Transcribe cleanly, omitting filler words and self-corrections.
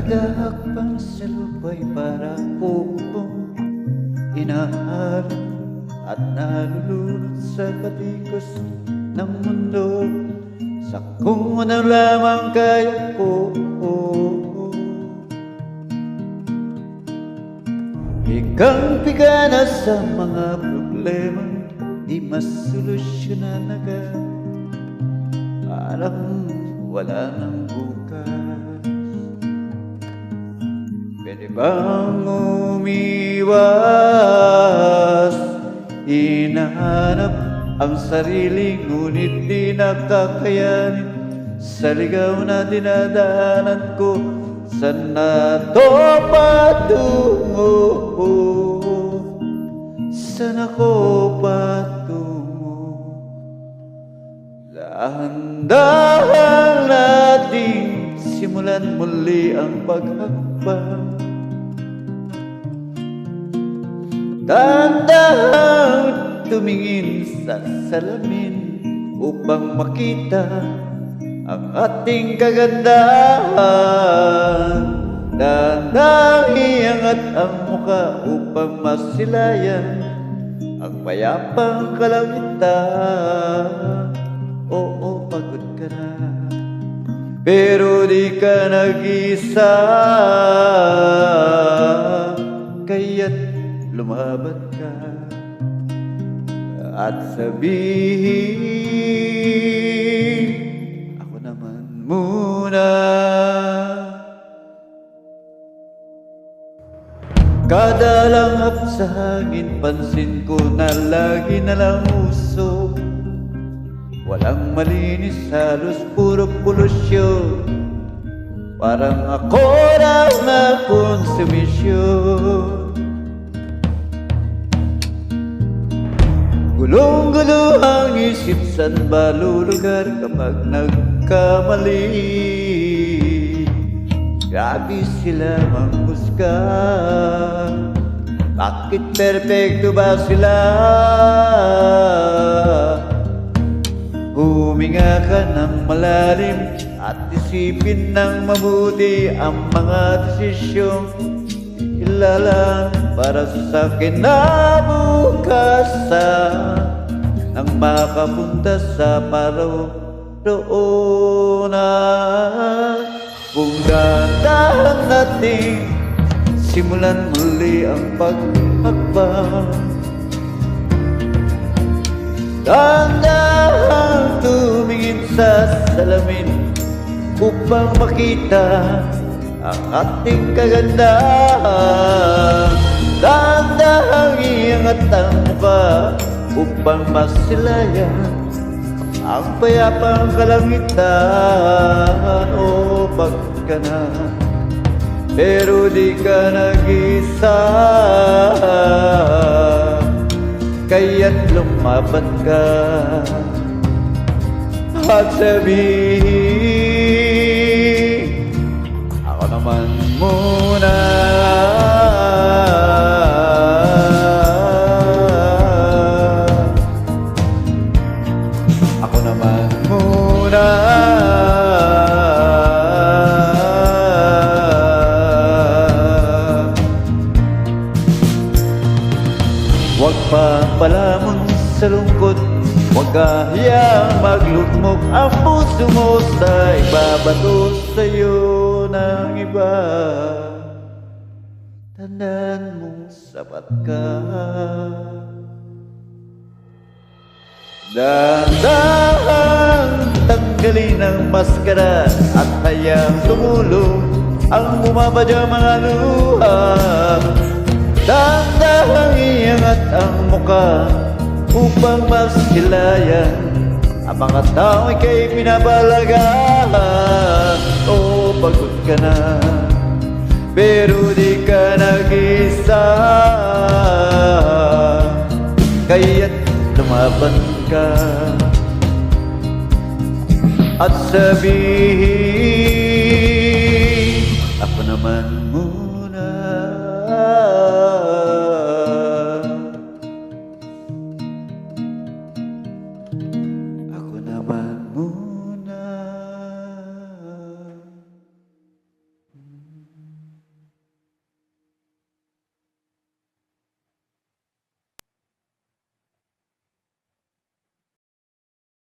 Nagahakbang sa lupa'y para upong inaharap at nalulunod sa patikos ng mundo, sa kung ano lamang kaya ko. Bigang-biga na sa mga problema, di masolusyonan agad. Parang wala nang bukas. Pwede bang umiwas? Hinahanap ang sarili, ngunit di nakakayanin. Sa ligaw na dinadaanan ko, saan na to patungo? Saan ako patungo? Dahan-dahan nating simulan muli ang paghakbang. Dahan-dahan tumingin sa salamin upang makita ang ating kagandahan. Dahan-dahan iangat ang muka upang masilayan ang mayapang kalangitan. Oo, pagod ka na, pero di ka nag-isa, kaya't lumaban ka at sabihin, ako naman muna. Kada langap sa hangin, pansin ko na lagi na lang uso. Walang malinis, halos puro polusyon. Parang ako raw na konsumisyon. Gulong-gulo ang isip, saan ba lulugar kapag nagkamali? Grabe sila manghusga, bakit perpekto ba sila? Huminga ka ng malalim at isipin ng mabuti ang mga desisyong ilalang para sa kinabukasan, nang makapunta sa paroroonan. Kung dahan-dahan nating simulan muli ang paghakbang, dahan-dahan tumingin sa salamin upang makita ang ating kagandahan. Dahan-dahan iangat ang muka upang masilayan ang payapang kalangitan. O pagod ka na, pero di ka nag-isa, kaya't lumaban ka at sabihin, ako naman muna. Ako naman muna. Huwag pa palamon sa lungkot, huwag kahiyang maglugmok ang puso mo sa ibabato sa'yo ng iba. Tandaan mong sapat ka. Dahan-dahan tanggalin ang maskara at hayang tumulong ang bumabadyang mga luha. Dahan-dahan iangat ang muka upang masilayan ang mga taong ika'y pinabalagahan. O pagod ka na, pero di ka nag-isa, kaya't lumaban ka at sabihin, ako naman muna.